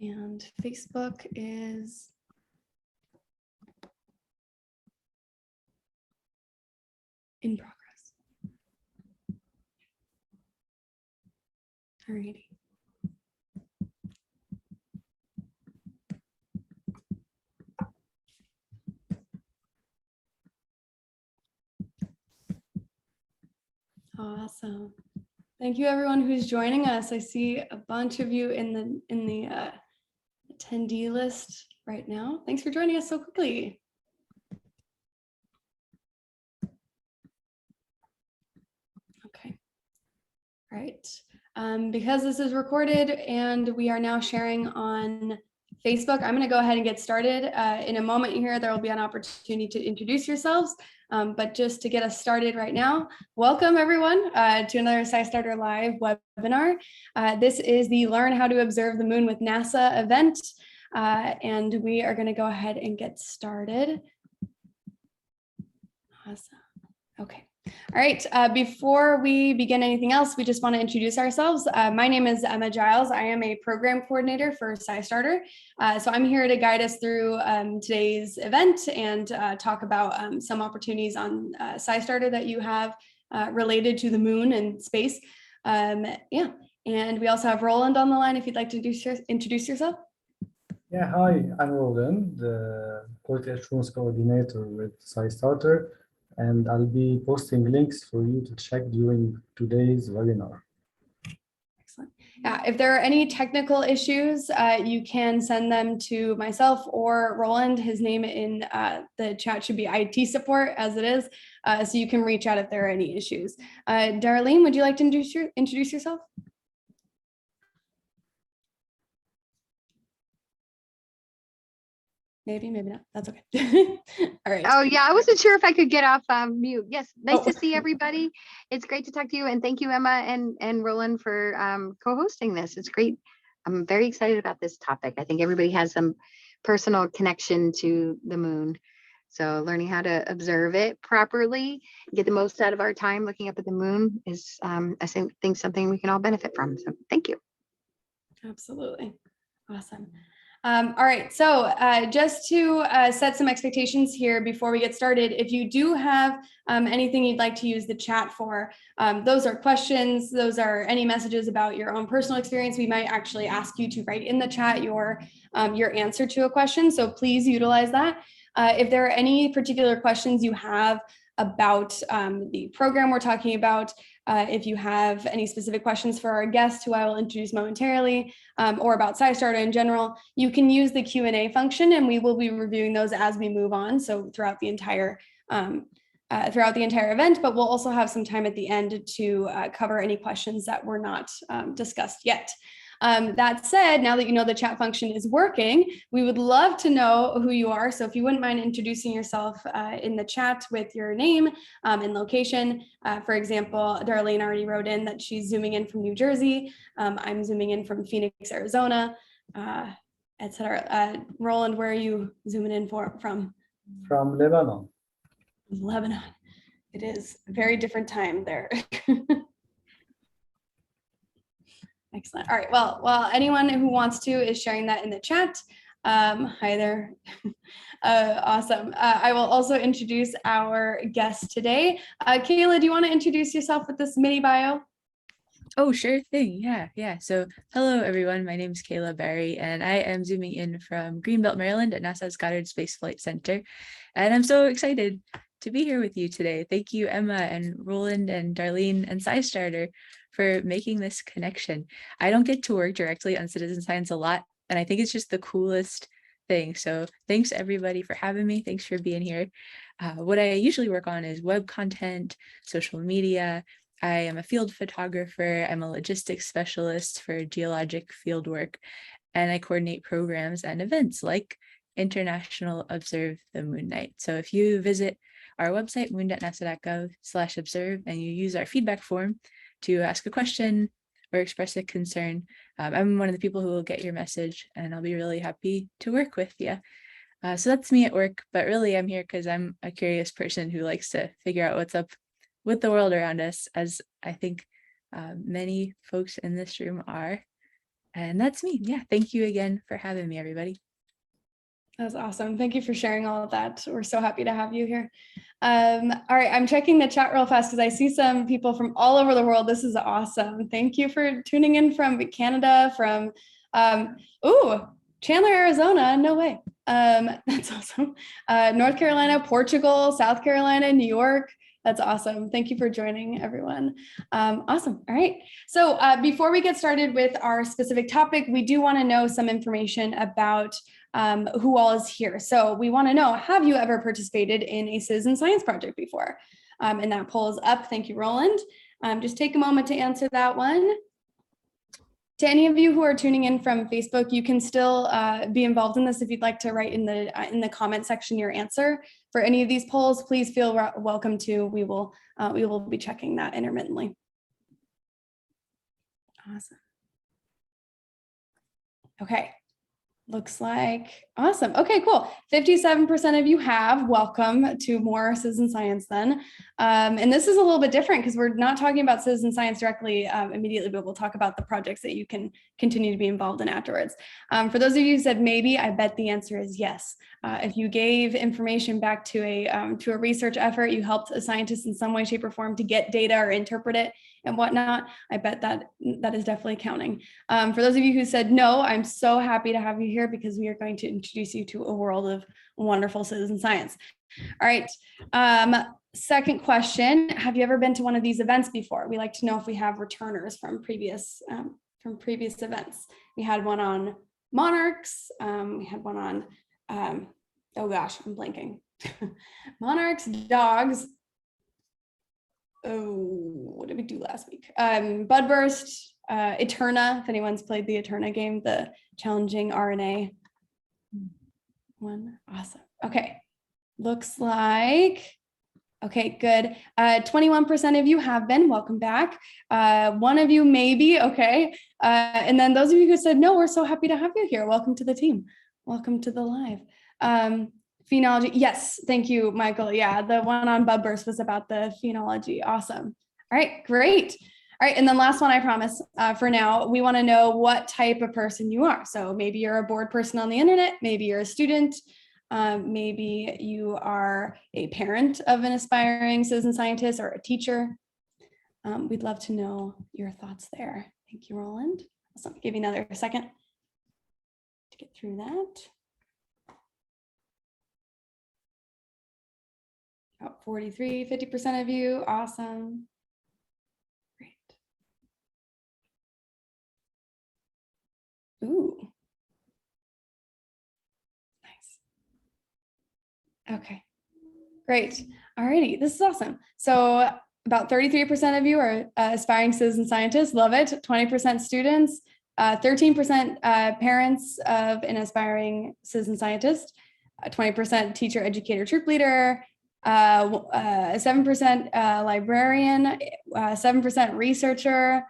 And Facebook is in progress. Alrighty. Awesome. Thank you everyone who's joining us. I see a bunch of you in the attendee list right now. Thanks for joining us so quickly. Okay. All right. Because this is recorded and we are now sharing on Facebook, I'm going to go ahead and get started. In a moment here, there will be an opportunity to introduce yourselves. But just to get us started right now, welcome everyone to another SciStarter Live webinar. This is the Learn How to Observe the Moon with NASA event. And we are going to go ahead and get started. Awesome. Okay. All right. Before we begin anything else, we just want to introduce ourselves. My name is Emma Giles. I am a program coordinator for SciStarter. So I'm here to guide us through today's event and talk about some opportunities on SciStarter that you have related to the moon and space. Yeah. And we also have Roland on the line if you'd like to introduce yourself. Yeah, hi, I'm Roland, the Quality Assurance Coordinator with SciStarter, and I'll be posting links for you to check during today's webinar. Excellent. Yeah, if there are any technical issues, you can send them to myself or Roland. His name in the chat should be IT support as it is, so you can reach out if there are any issues. Darlene, would you like to introduce yourself? Maybe, maybe not. That's okay. All right. Oh, yeah. I wasn't sure if I could get off mute. Yes. Nice to see everybody. It's great to talk to you. And thank you, Emma and Roland, for co-hosting this. It's great. I'm very excited about this topic. I think everybody has some personal connection to the moon. So learning how to observe it properly, get the most out of our time looking up at the moon is, I think, something we can all benefit from. So thank you. Absolutely. Awesome. All right, so just to set some expectations here before we get started, if you do have anything you'd like to use the chat for, those are questions, those are any messages about your own personal experience, we might actually ask you to write in the chat your answer to a question, so please utilize that. If there are any particular questions you have about the program we're talking about, if you have any specific questions for our guest, who I will introduce momentarily, or about SciStarter in general, you can use the Q&A function, and we will be reviewing those as we move on. So throughout the entire event, but we'll also have some time at the end to cover any questions that were not discussed yet. That said, now that you know the chat function is working, we would love to know who you are. So if you wouldn't mind introducing yourself in the chat with your name and location. For example, Darlene already wrote in that she's zooming in from New Jersey. I'm zooming in from Phoenix, Arizona, etc. Roland, where are you zooming in from? From Lebanon. Lebanon. It is a very different time there. Excellent. All right. Well, while anyone who wants to is sharing that in the chat. Hi there. Awesome. I will also introduce our guest today. Caela, do you want to introduce yourself with this mini bio? Oh, sure thing. Yeah. So hello, everyone. My name is Caela Barry, and I am zooming in from Greenbelt, Maryland at NASA's Goddard Space Flight Center. And I'm so excited to be here with you today. Thank you, Emma and Roland and Darlene and SciStarter for making this connection. I don't get to work directly on citizen science a lot, and I think it's just the coolest thing. So thanks everybody for having me. Thanks for being here. What I usually work on is web content, social media. I am a field photographer. I'm a logistics specialist for geologic field work, and I coordinate programs and events like International Observe the Moon Night. So if you visit our website, moon.nasa.gov/observe, and you use our feedback form to ask a question or express a concern, I'm one of the people who will get your message, and I'll be really happy to work with you. So that's me at work, but really I'm here because I'm a curious person who likes to figure out what's up with the world around us, as I think many folks in this room are. And that's me. Yeah, thank you again for having me, everybody. That's awesome. Thank you for sharing all of that. We're so happy to have you here. All right, I'm checking the chat real fast because I see some people from all over the world. This is awesome. Thank you for tuning in from Canada, from, Chandler, Arizona. No way. That's awesome. North Carolina, Portugal, South Carolina, New York. That's awesome. Thank you for joining, everyone. Awesome. All right. So before we get started with our specific topic, we do want to know some information about who all is here. So we want to know, have you ever participated in a citizen science project before? And that poll is up. Thank you, Roland. Just take a moment to answer that one. To any of you who are tuning in from Facebook, you can still be involved in this if you'd like to write in the comment section your answer for any of these polls. Please feel welcome to. We will be checking that intermittently. Awesome. Okay. Looks like awesome. Okay, cool. 57% of you have. Welcome to more citizen science then. And this is a little bit different because we're not talking about citizen science directly immediately, but we'll talk about the projects that you can continue to be involved in afterwards. For those of you who said maybe, I bet the answer is yes. If you gave information back to a research effort, you helped a scientist in some way, shape, or form to get data or interpret it and whatnot, I bet that is definitely counting. For those of you who said no, I'm so happy to have you here because we are going to introduce you to a world of wonderful citizen science. All right, second question, have you ever been to one of these events before? We like to know if we have returners from previous events. We had one on monarchs, we had one on, oh gosh, I'm blanking. Monarchs, dogs. Oh, what did we do last week? Budburst, Eterna, if anyone's played the Eterna game, the challenging RNA one. Awesome. Okay, looks like, okay, good. 21% of you have been, welcome back. One of you maybe, okay. And then those of you who said no, we're so happy to have you here. Welcome to the team. Welcome to the live. Phenology, yes, thank you, Michael. Yeah, the one on Budburst was about the phenology. Awesome. All right, great. All right, and then last one, I promise, for now, we want to know what type of person you are. So maybe you're a bored person on the internet, maybe you're a student, maybe you are a parent of an aspiring citizen scientist or a teacher. We'd love to know your thoughts there. Thank you, Roland. Awesome. Give you another second to get through that. About 43, 50% of you. Awesome. Great. Ooh. Nice. Okay. Great. All righty. This is awesome. So about 33% of you are aspiring citizen scientists. Love it. 20% students, 13% parents of an aspiring citizen scientist, 20% teacher, educator, troop leader, 7% librarian, 7% researcher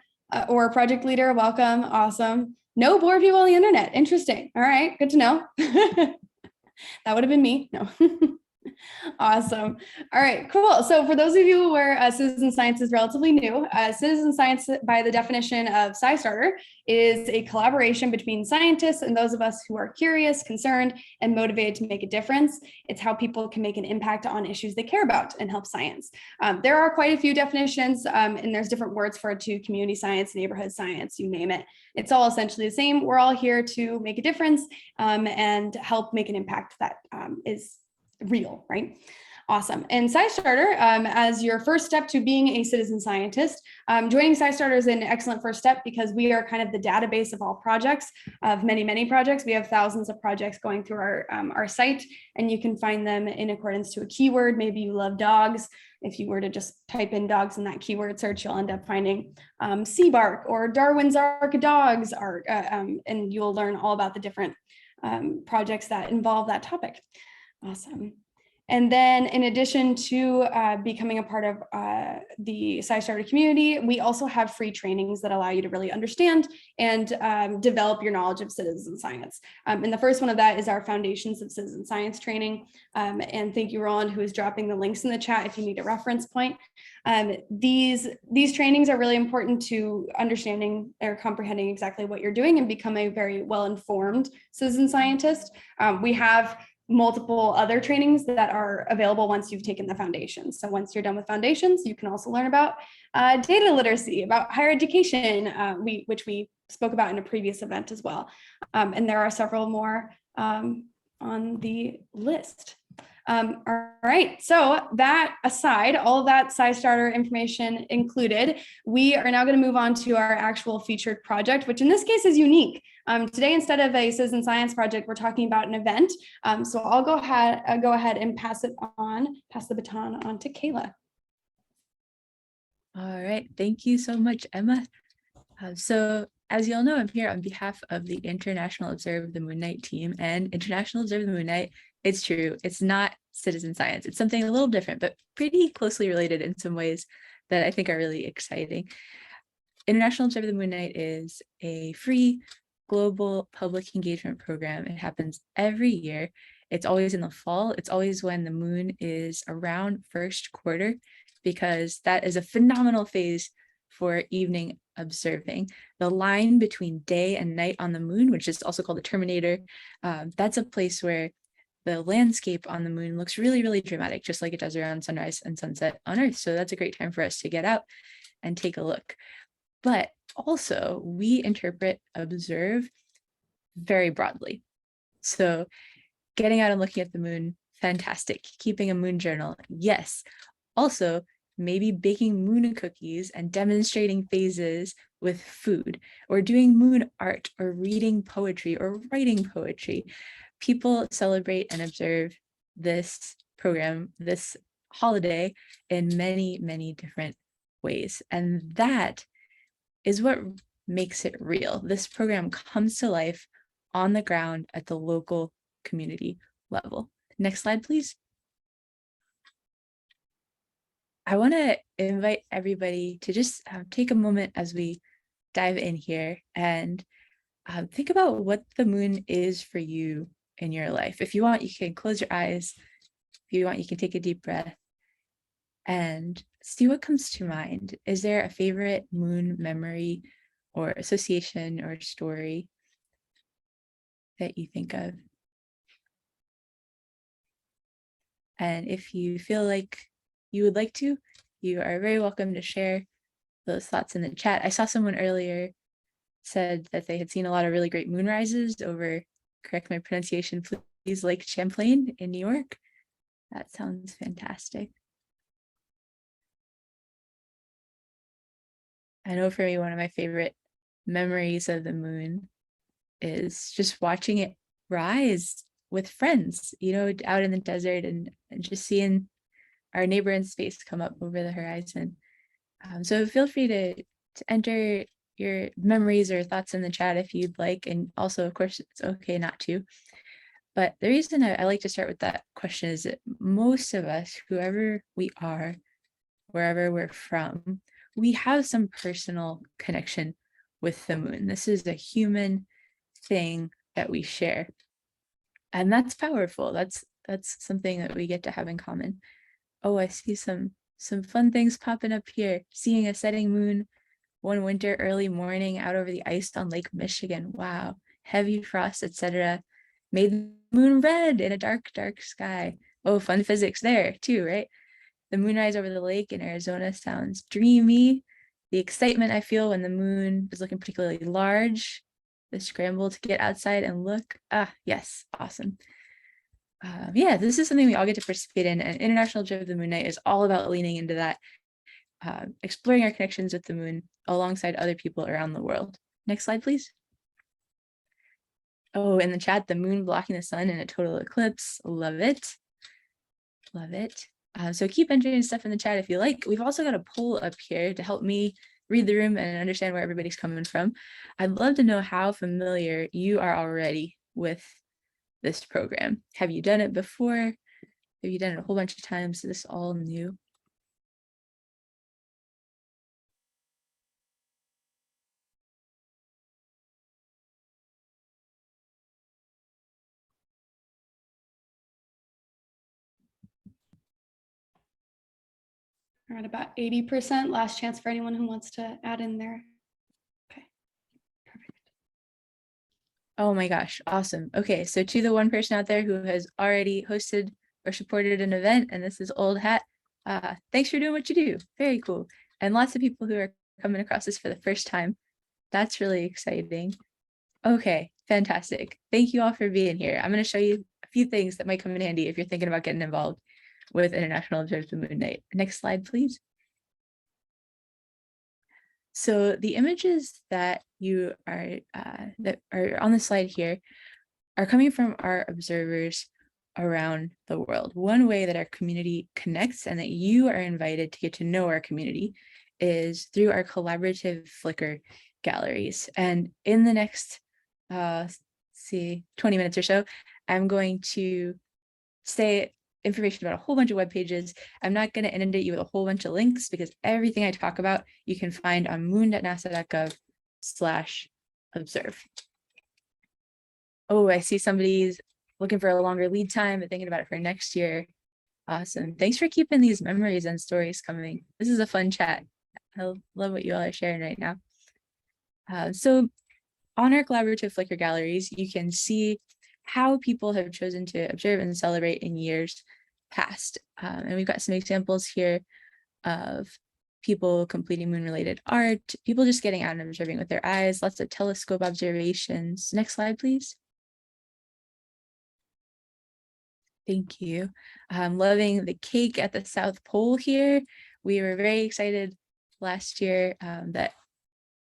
or project leader. Welcome. Awesome. No bored people on the internet. Interesting. All right. Good to know. That would have been me. No. Awesome. All right, cool. So for those of you where citizen science is relatively new, citizen science, by the definition of SciStarter, is a collaboration between scientists and those of us who are curious, concerned, and motivated to make a difference. It's how people can make an impact on issues they care about and help science. There are quite a few definitions, and there's different words for it too: community science, neighborhood science, you name it. It's all essentially the same. We're all here to make a difference and help make an impact that is real, right? Awesome. And SciStarter, as your first step to being a citizen scientist, joining SciStarter is an excellent first step because we are kind of the database of all projects, of many, many projects. We have thousands of projects going through our site, and you can find them in accordance to a keyword. Maybe you love dogs. If you were to just type in dogs in that keyword search, you'll end up finding Sea Bark or Darwin's Ark of Dogs art, and you'll learn all about the different projects that involve that topic. Awesome. And then in addition to becoming a part of the SciStarter community, we also have free trainings that allow you to really understand and develop your knowledge of citizen science. And the first one of that is our Foundations of Citizen Science training. And thank you, Roland, who is dropping the links in the chat if you need a reference point. These trainings are really important to understanding or comprehending exactly what you're doing and become a very well-informed citizen scientist. We have multiple other trainings that are available once you've taken the foundations. So once you're done with foundations, you can also learn about data literacy, about higher education, which we spoke about in a previous event as well. And there are several more on the list. All right, so that aside, all of that SciStarter information included, we are now going to move on to our actual featured project, which in this case is unique. Today, instead of a citizen science project, we're talking about an event. So I'll go ahead and pass the baton on to Caela. All right, thank you so much, Emma. So as you all know, I'm here on behalf of the International Observe the Moon Night team, and International Observe the Moon Night, it's true, it's not citizen science. It's something a little different, but pretty closely related in some ways that I think are really exciting. International Observe the Moon Night is a free global public engagement program. It happens every year. It's always in the fall. It's always when the moon is around first quarter, because that is a phenomenal phase for evening observing. The line between day and night on the moon, which is also called the terminator, that's a place where the landscape on the moon looks really, really dramatic, just like it does around sunrise and sunset on Earth. So that's a great time for us to get out and take a look. But also, we interpret observe very broadly. So getting out and looking at the moon, fantastic. Keeping a moon journal, yes. Also, maybe baking moon cookies and demonstrating phases with food, or doing moon art, or reading poetry, or writing poetry. People celebrate and observe this program, this holiday, in many, many different ways. And that is what makes it real. This program comes to life on the ground at the local community level. Next slide, please. I want to invite everybody to just take a moment as we dive in here and think about what the moon is for you in your life. If you want, you can close your eyes. If you want, you can take a deep breath and see what comes to mind. Is there a favorite moon memory or association or story that you think of? And if you feel like you would like to, you are very welcome to share those thoughts in the chat. I saw someone earlier said that they had seen a lot of really great moonrises over, correct my pronunciation, please, Lake Champlain in New York. That sounds fantastic. I know for me, one of my favorite memories of the moon is just watching it rise with friends, you know, out in the desert, and just seeing our neighbor in space come up over the horizon. So feel free to enter your memories or thoughts in the chat if you'd like. And also, of course, it's okay not to. But the reason I like to start with that question is that most of us, whoever we are, wherever we're from, we have some personal connection with the moon. This is a human thing that we share. And that's powerful. That's something that we get to have in common. Oh, I see some fun things popping up here. Seeing a setting moon one winter early morning out over the ice on Lake Michigan. Wow. Heavy frost, etc. made the moon red in a dark, dark sky. Oh, fun physics there too, right? The moonrise over the lake in Arizona sounds dreamy. The excitement I feel when the moon is looking particularly large. The scramble to get outside and look. Ah, yes, awesome. Yeah, this is something we all get to participate in, and International Observe the Moon Night is all about leaning into that, exploring our connections with the moon alongside other people around the world. Next slide, please. Oh, in the chat, the moon blocking the sun in a total eclipse. Love it. Love it. So keep entering stuff in the chat if you like. We've also got a poll up here to help me read the room and understand where everybody's coming from. I'd love to know how familiar you are already with this program. Have you done it before? Have you done it a whole bunch of times? Is this all new? We're at about 80%. Last chance for anyone who wants to add in there. Okay, perfect. Oh my gosh, awesome. Okay, so to the one person out there who has already hosted or supported an event, and this is old hat, thanks for doing what you do. Very cool. And lots of people who are coming across this for the first time. That's really exciting. Okay, fantastic. Thank you all for being here. I'm going to show you a few things that might come in handy if you're thinking about getting involved with International Observe the Moon Night. Next slide, please. So the images that you are that are on the slide here are coming from our observers around the world. One way that our community connects and that you are invited to get to know our community is through our collaborative Flickr galleries. And in the next 20 minutes or so, I'm going to say information about a whole bunch of web pages. I'm not going to inundate you with a whole bunch of links because everything I talk about you can find on moon.nasa.gov/observe. Oh, I see somebody's looking for a longer lead time, but thinking about it for next year. Awesome. Thanks for keeping these memories and stories coming. This is a fun chat. I love what you all are sharing right now. So on our collaborative Flickr galleries, you can see how people have chosen to observe and celebrate in years past. And we've got some examples here of people completing moon-related art, people just getting out and observing with their eyes, lots of telescope observations. Next slide, please. Thank you. I'm loving the cake at the South Pole here. We were very excited last year that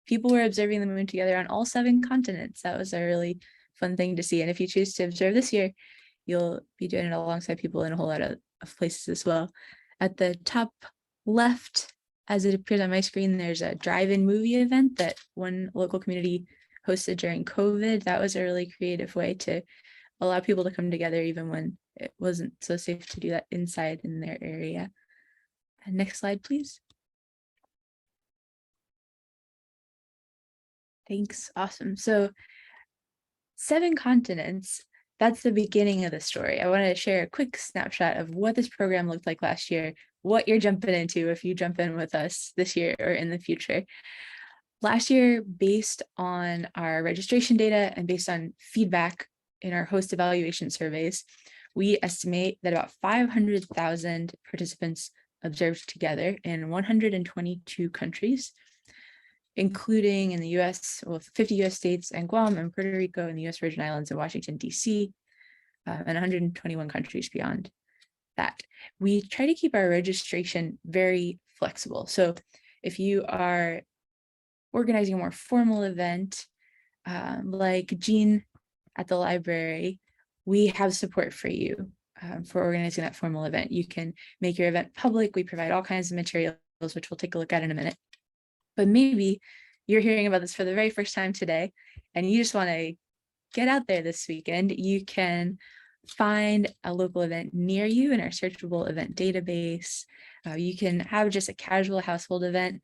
people were observing the moon together on all 7 continents. That was a really fun thing to see. And if you choose to observe this year, you'll be doing it alongside people in a whole lot of places as well. At the top left, as it appears on my screen, there's a drive-in movie event that one local community hosted during COVID. That was a really creative way to allow people to come together even when it wasn't so safe to do that inside in their area. And next slide, please. Thanks. Awesome. So 7 continents, that's the beginning of the story. I want to share a quick snapshot of what this program looked like last year, what you're jumping into if you jump in with us this year or in the future. Last year, based on our registration data and based on feedback in our host evaluation surveys, we estimate that about 500,000 participants observed together in 122 countries, including in the US, well, 50 US states and Guam and Puerto Rico and the US Virgin Islands and Washington, DC, and 121 countries beyond that. We try to keep our registration very flexible. So if you are organizing a more formal event, like Jean at the library, we have support for you for organizing that formal event. You can make your event public. We provide all kinds of materials, which we'll take a look at in a minute. But maybe you're hearing about this for the very first time today, and you just want to get out there this weekend. You can find a local event near you in our searchable event database. You can have just a casual household event.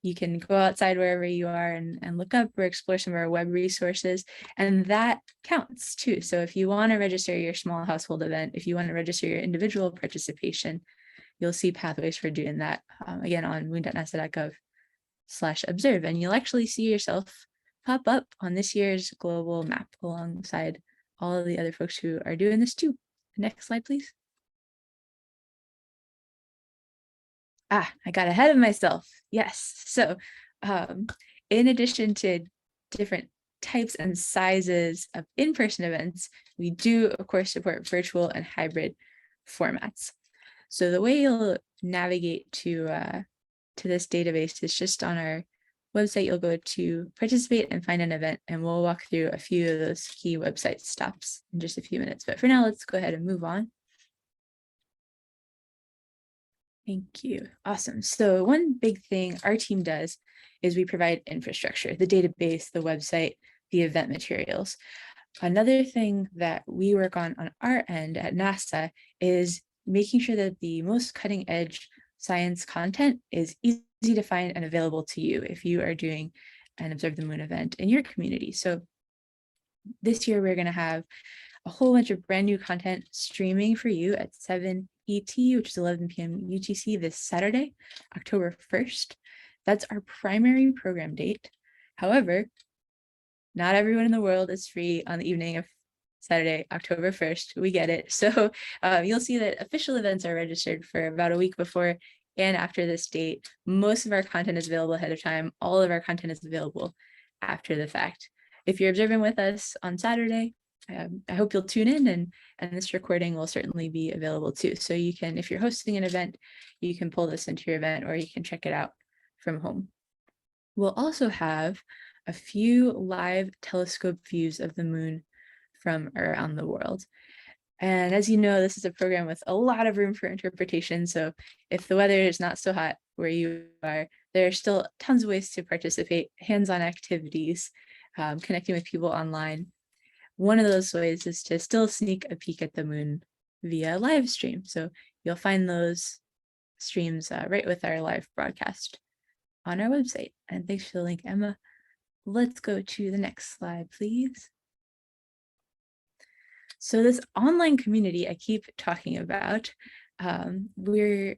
You can go outside wherever you are and look up or explore some of our web resources, and that counts too. So if you want to register your small household event, if you want to register your individual participation, you'll see pathways for doing that, again, on moon.nasa.gov/observe, and you'll actually see yourself pop up on this year's global map alongside all of the other folks who are doing this too. Next slide, please. I got ahead of myself. Yes. So in addition to different types and sizes of in-person events, we do, of course, support virtual and hybrid formats. So the way you'll navigate to this database is just on our website. You'll go to participate and find an event, and we'll walk through a few of those key website stops in just a few minutes. But for now, let's go ahead and move on. Thank you. Awesome. So one big thing our team does is we provide infrastructure, the database, the website, the event materials. Another thing that we work on our end at NASA is making sure that the most cutting edge science content is easy to find and available to you if you are doing an Observe the Moon event in your community. So this year we're going to have a whole bunch of brand new content streaming for you at 7 ET, which is 11 p.m. UTC this Saturday, October 1st. That's our primary program date. However, not everyone in the world is free on the evening of Saturday, October 1st. We get it. So you'll see that official events are registered for about a week before and after this date. Most of our content is available ahead of time. All of our content is available after the fact. If you're observing with us on Saturday, I hope you'll tune in, and this recording will certainly be available too. So you can, if you're hosting an event, you can pull this into your event, or you can check it out from home. We'll also have a few live telescope views of the moon from around the world. And as you know, this is a program with a lot of room for interpretation. So if the weather is not so hot where you are, there are still tons of ways to participate, hands-on activities, connecting with people online. One of those ways is to still sneak a peek at the moon via live stream. So you'll find those streams right with our live broadcast on our website. And thanks for the link, Emma. Let's go to the next slide, please. So this online community I keep talking about, we're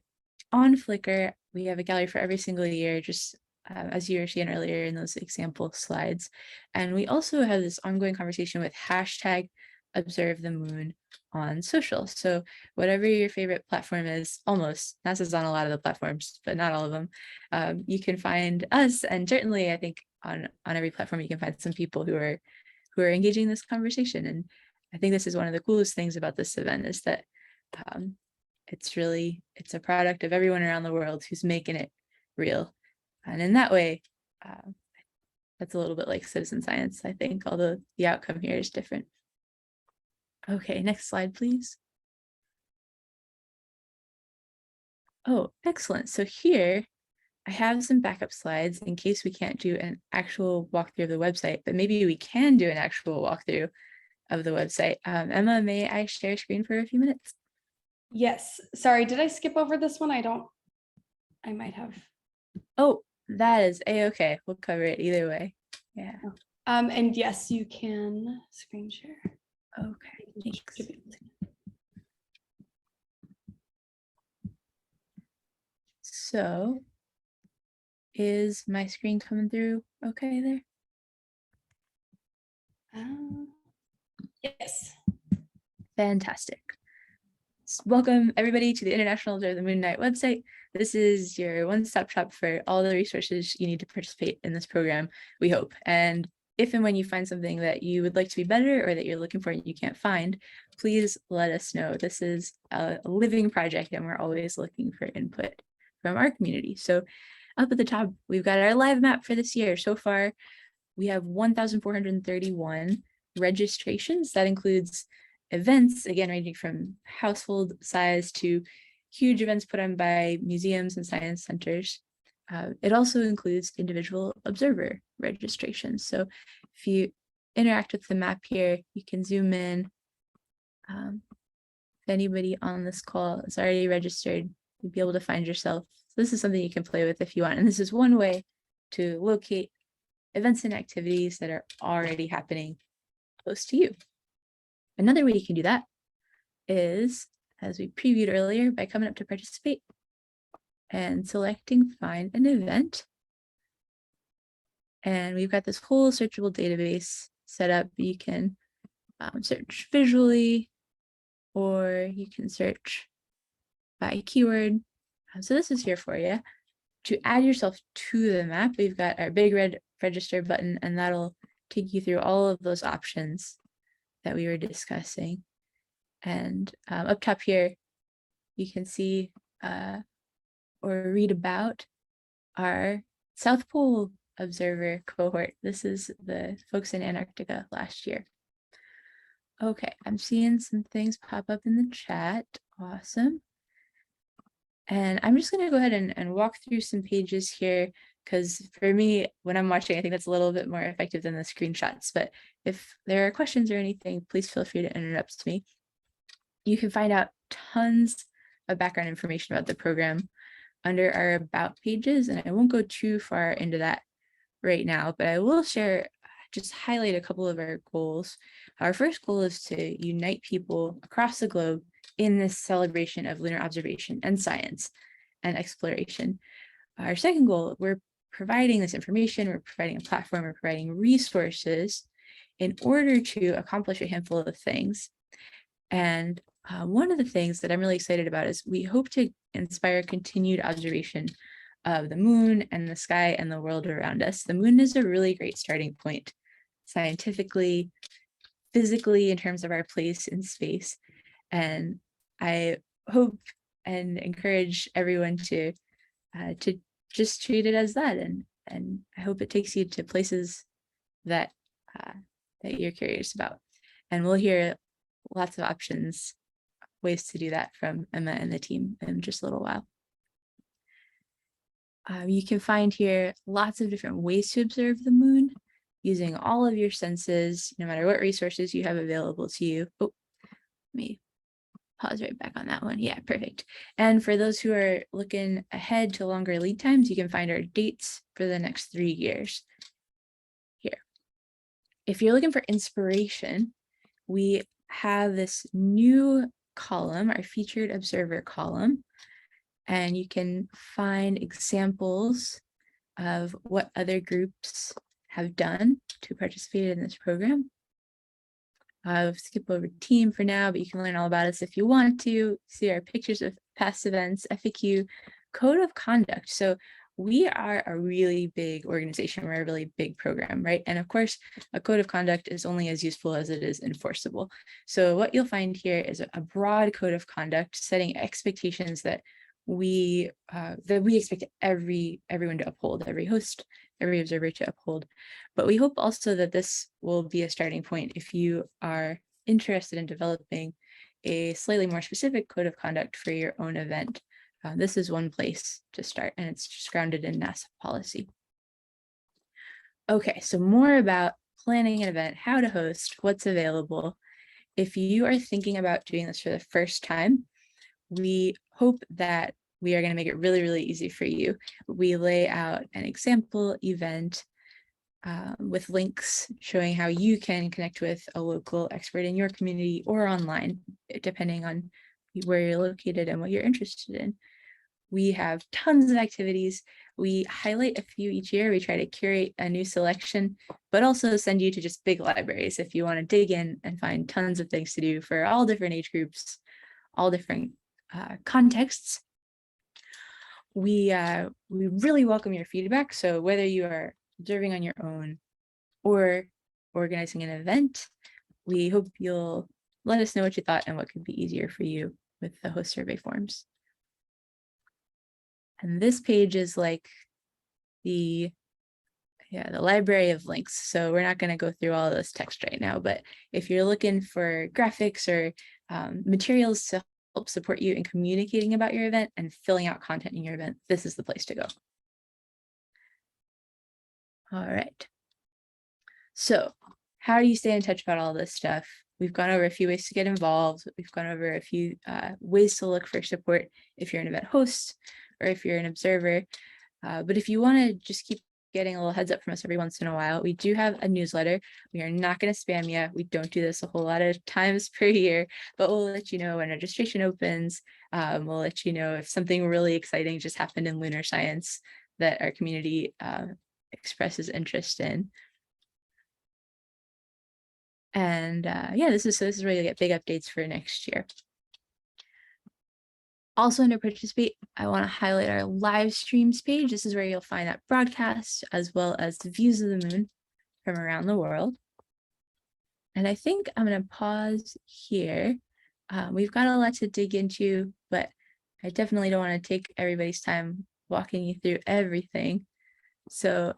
on Flickr. We have a gallery for every single year, just as you were seeing earlier in those example slides. And we also have this ongoing conversation with hashtag Observe the Moon on social. So whatever your favorite platform is, almost, NASA's on a lot of the platforms, but not all of them, you can find us. And certainly I think on every platform you can find some people who are engaging in this conversation. And I think this is one of the coolest things about this event, is that it's a product of everyone around the world who's making it real. And in that way, that's a little bit like citizen science, I think, although the outcome here is different. Okay, next slide, please. Oh, excellent. So here I have some backup slides in case we can't do an actual walkthrough of the website, but maybe we can do an actual walkthrough of the website. Emma, may I share screen for a few minutes? Yes. Sorry, did I skip over this one? I might have. Oh, that is a-okay. We'll cover it either way. Yeah. And yes, you can screen share. Okay, thanks. So is my screen coming through okay there? Yes. Fantastic. Welcome everybody to the International Observe the Moon Night website. This is your one-stop shop for all the resources you need to participate in this program, we hope. And if and when you find something that you would like to be better or that you're looking for and you can't find, please let us know. This is a living project and we're always looking for input from our community. So up at the top, we've got our live map for this year. So far, we have 1,431 registrations. That includes events, again, ranging from household size to huge events put on by museums and science centers. It also includes individual observer registrations. So if you interact with the map here, you can zoom in. If anybody on this call is already registered, you'll be able to find yourself. So this is something you can play with if you want. And this is one way to locate events and activities that are already happening close to you. Another way you can do that is, as we previewed earlier, by coming up to participate and selecting find an event. And we've got this whole searchable database set up. You can search visually, or you can search by keyword. So this is here for you. To add yourself to the map, we've got our big red register button, and that'll take you through all of those options that we were discussing. And up top here, you can see or read about our South Pole observer cohort. This is the folks in Antarctica last year. Okay, I'm seeing some things pop up in the chat. Awesome. And I'm just going to go ahead and walk through some pages here, because for me, when I'm watching, I think that's a little bit more effective than the screenshots. But if there are questions or anything, please feel free to interrupt me. You can find out tons of background information about the program under our About pages, and I won't go too far into that right now, but I will share, just highlight a couple of our goals. Our first goal is to unite people across the globe in this celebration of lunar observation and science and exploration. Our second goal, we're providing this information, we're providing a platform, we're providing resources in order to accomplish a handful of things. And one of the things that I'm really excited about is we hope to inspire continued observation of the moon and the sky and the world around us. The moon is a really great starting point scientifically, physically, in terms of our place in space. And I hope and encourage everyone to just treat it as that. And I hope it takes you to places that that you're curious about. And we'll hear lots of options, ways to do that from Emma and the team in just a little while. You can find here lots of different ways to observe the moon using all of your senses, no matter what resources you have available to you. Oh, let me pause right back on that one. Yeah, perfect. And for those who are looking ahead to longer lead times, you can find our dates for the next 3 years here. If you're looking for inspiration, we have this new column, our featured observer column, and you can find examples of what other groups have done to participate in this program. I'll skip over team for now, but you can learn all about us if you want to. See our pictures of past events, FAQ, code of conduct. So we are a really big organization. We're a really big program, right? And of course, a code of conduct is only as useful as it is enforceable. So what you'll find here is a broad code of conduct setting expectations that we expect everyone to uphold, every host, every observer to uphold. But we hope also that this will be a starting point if you are interested in developing a slightly more specific code of conduct for your own event. This is one place to start, and it's just grounded in NASA policy. Okay, so more about planning an event, how to host, what's available. If you are thinking about doing this for the first time, we hope that we are going to make it really, really easy for you. We lay out an example event with links showing how you can connect with a local expert in your community or online, depending on where you're located and what you're interested in. We have tons of activities. We highlight a few each year. We try to curate a new selection, but also send you to just big libraries if you want to dig in and find tons of things to do for all different age groups, all different contexts. We really welcome your feedback. So whether you are observing on your own or organizing an event, we hope you'll let us know what you thought and what could be easier for you with the host survey forms. And this page is like the library of links. So we're not going to go through all of this text right now, but if you're looking for graphics or materials to help support you in communicating about your event and filling out content in your event, this is the place to go. All right. So how do you stay in touch about all this stuff? We've gone over a few ways to get involved. We've gone over a few ways to look for support if you're an event host or if you're an observer. But if you want to just keep getting a little heads up from us every once in a while, we do have a newsletter. We are not going to spam you. We don't do this a whole lot of times per year, but we'll let you know when registration opens. We'll let you know if something really exciting just happened in lunar science that our community expresses interest in. And this is where you'll get big updates for next year. Also under participate, I want to highlight our live streams page. This is where you'll find that broadcast as well as the views of the moon from around the world. And I think I'm going to pause here. We've got a lot to dig into, but I definitely don't want to take everybody's time walking you through everything. So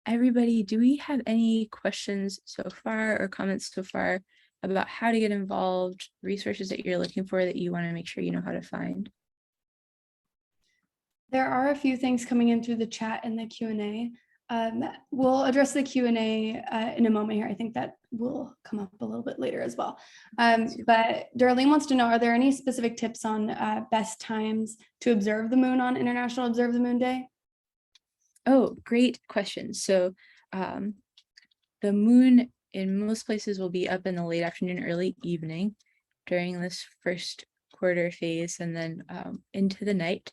everybody, do we have any questions so far or comments so far about how to get involved, resources that you're looking for that you want to make sure you know how to find? There are a few things coming in through the chat and the Q&A. We'll address the Q&A in a moment here. I think that will come up a little bit later as well. But Darlene wants to know, are there any specific tips on best times to observe the moon on International Observe the Moon Day? Oh, great question. So the moon in most places will be up in the late afternoon, early evening during this first quarter phase, and then into the night.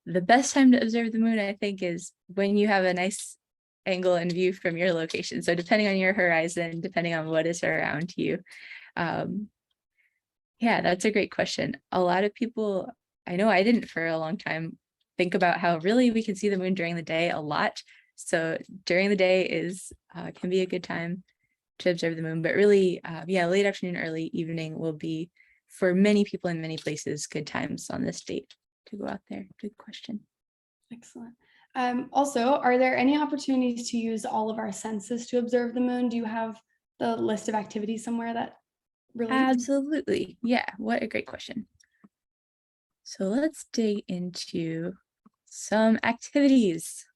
The best time to observe the moon, I think, is when you have a nice angle and view from your location. So depending on your horizon, depending on what is around you. Yeah, that's a great question. A lot of people, I know I didn't for a long time, think about how really we can see the moon during the day a lot. So during the day can be a good time to observe the moon, but really, yeah, late afternoon, early evening will be, for many people in many places, good times on this date to go out there. Good question. Excellent. Also, are there any opportunities to use all of our senses to observe the moon? Do you have the list of activities somewhere that relates? Absolutely. Yeah, what a great question. So let's dig into some activities.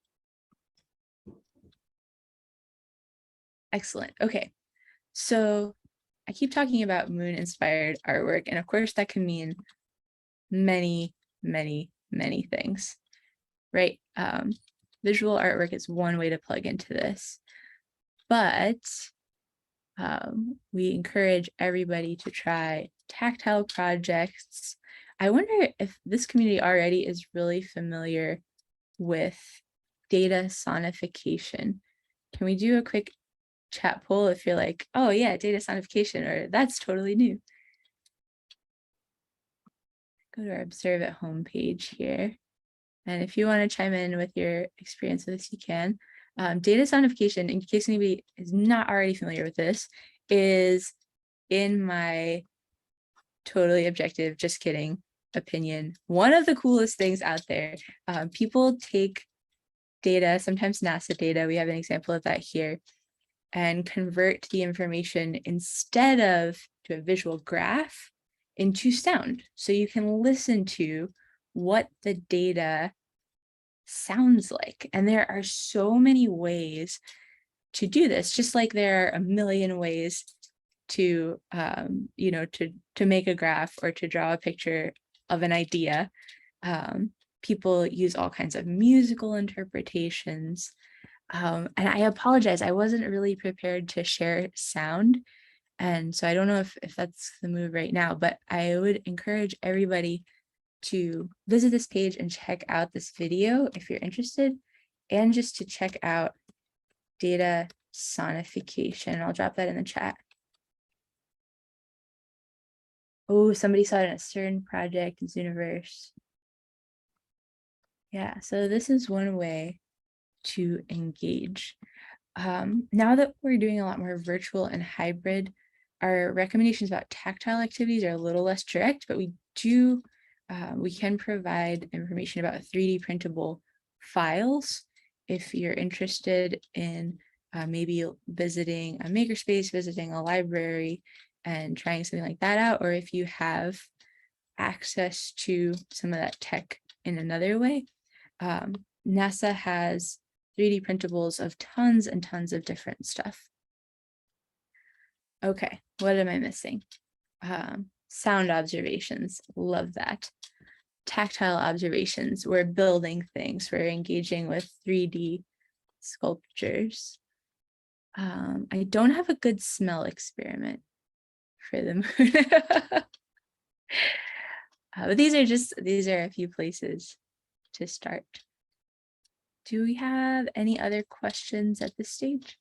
Excellent. Okay. So I keep talking about moon-inspired artwork, and of course that can mean many, many, many things, right? Visual artwork is one way to plug into this, but we encourage everybody to try tactile projects. I wonder if this community already is really familiar with data sonification. Can we do a quick chat poll if you're like, oh yeah, data sonification, or that's totally new? Go to our Observe at Home page here. And if you want to chime in with your experience with this, you can. Data sonification, in case anybody is not already familiar with this, is, in my totally objective, just kidding, opinion, one of the coolest things out there. People take data, sometimes NASA data, we have an example of that here, and convert the information, instead of to a visual graph, into sound. So you can listen to what the data sounds like. And there are so many ways to do this, just like there are a million ways to, to make a graph or to draw a picture of an idea. People use all kinds of musical interpretations. And I apologize, I wasn't really prepared to share sound. And so I don't know if that's the move right now, but I would encourage everybody to visit this page and check out this video if you're interested, and just to check out data sonification. I'll drop that in the chat. Oh, somebody saw it in a CERN project, Zooniverse. Yeah, so this is one way to engage. Now that we're doing a lot more virtual and hybrid, our recommendations about tactile activities are a little less direct, but we can provide information about 3D printable files if you're interested in maybe visiting a makerspace, visiting a library, and trying something like that out, or if you have access to some of that tech in another way. NASA has 3D printables of tons and tons of different stuff. Okay, what am I missing? Sound observations, love that. Tactile observations, we're building things, we're engaging with 3D sculptures. I don't have a good smell experiment for the moon. But these are a few places to start. Do we have any other questions at this stage?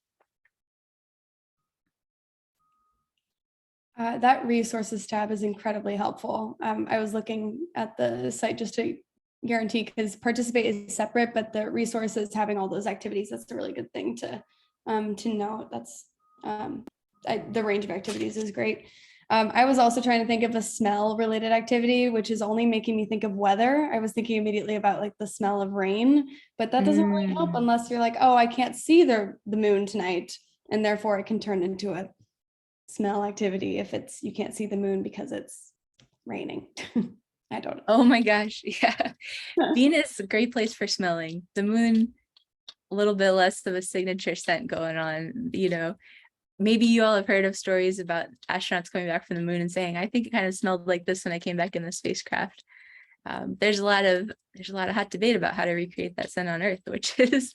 That resources tab is incredibly helpful. I was looking at the site just to guarantee, because Participate is separate, but the resources having all those activities, that's a really good thing to note. That's the range of activities is great. I was also trying to think of a smell related activity, which is only making me think of weather. I was thinking immediately about like the smell of rain, but that doesn't really help unless you're like, oh, I can't see the moon tonight, and therefore it can turn into a smell activity if you can't see the moon because it's raining. I don't know. Oh my gosh, yeah. Venus is a great place for smelling. The moon, a little bit less of a signature scent going on, maybe you all have heard of stories about astronauts coming back from the moon and saying, I think it kind of smelled like this when I came back in the spacecraft. There's a lot of hot debate about how to recreate that scent on Earth, which is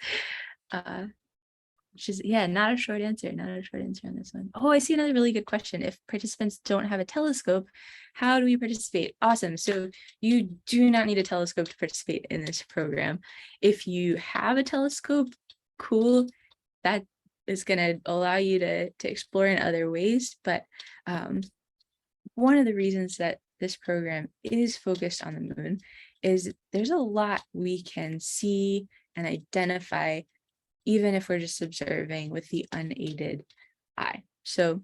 not a short answer on this one. Oh, I see another really good question. If participants don't have a telescope, how do we participate? Awesome. So you do not need a telescope to participate in this program. If you have a telescope, cool. That is going to allow you to explore in other ways. But one of the reasons that this program is focused on the moon is there's a lot we can see and identify, even if we're just observing with the unaided eye. So